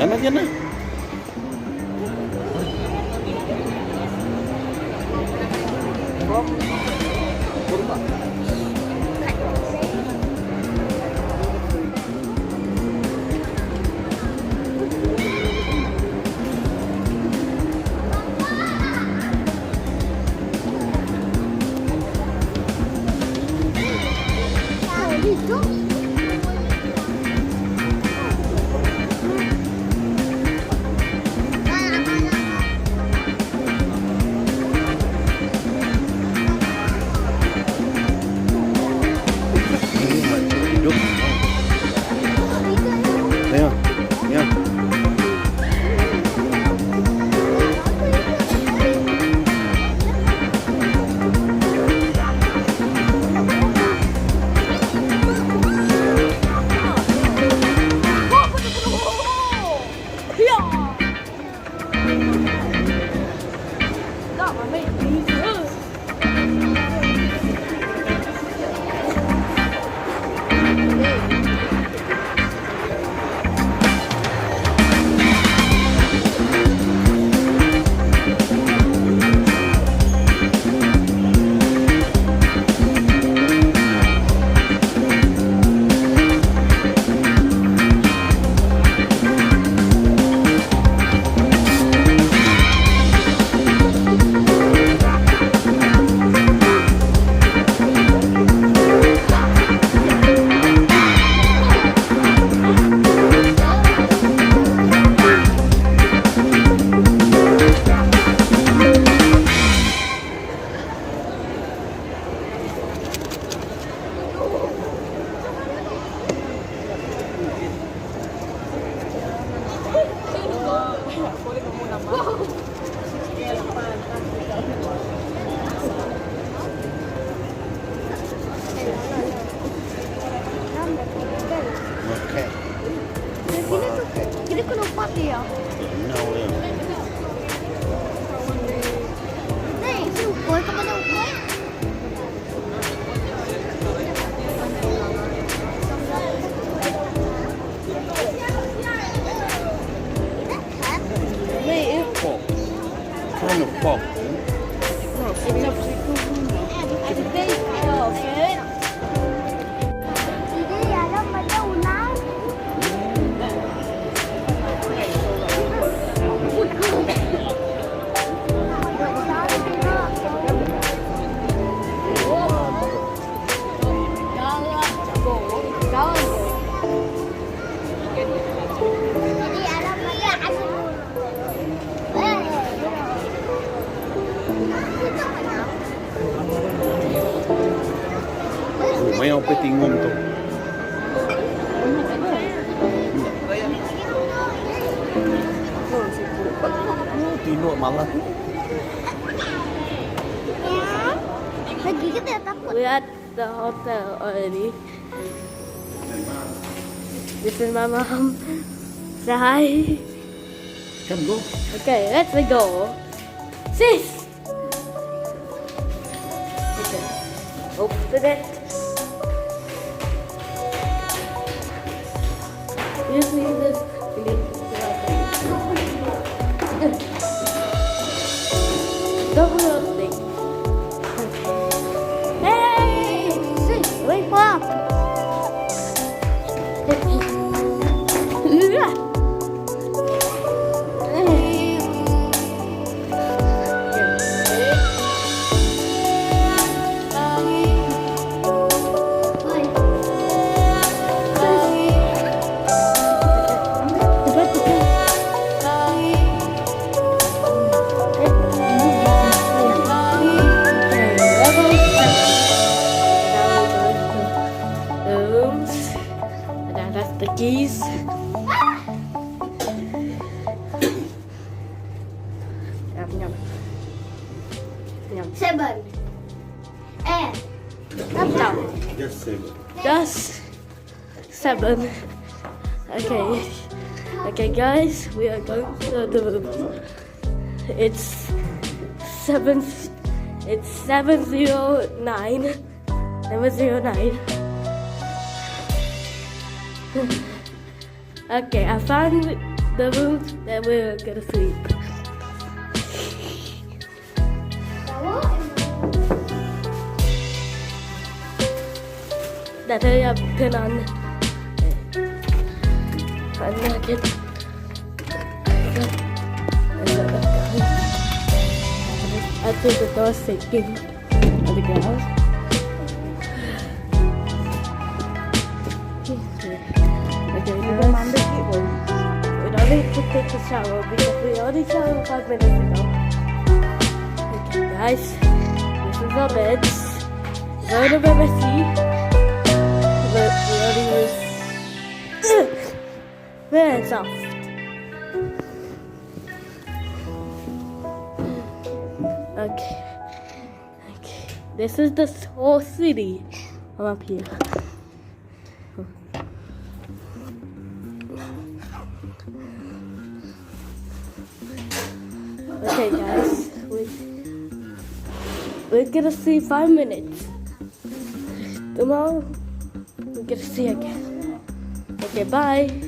Selamat kan lah. Tengok, ya. Okay. Gini kena empat dia. No, ya. Nih, si Ukoy, kemana Ukoy? Pork. Kind of pork. Ini ada pada ulang. Jadi ada pada asal. Lumayan petingum tu. Tino malah. Lagi kita takut. We're at the hotel already. This is my mom. Say hi. Come go. Okay, let's go. Sis! Okay. Open it. Use me this. Double thing. Hey! Sis, wake up! The keys. Yum, yum. Yum. 7. No, Just say. just 7. Okay. Okay, guys, we are going to the room. It's 7. It's 709. 709. Okay, I found the room, then we're gonna sleep. That I have pin on. I'm not getting. I think the door's shaking on the ground. Okay, we don't need to take a shower because we already showered 5 minutes ago. Okay, guys, this is our beds. It's a little bit messy, but we already use very soft. Okay. This is the whole city. I'm up here. Okay, guys, we're gonna see 5 minutes. Tomorrow, we're gonna see again. Okay, bye.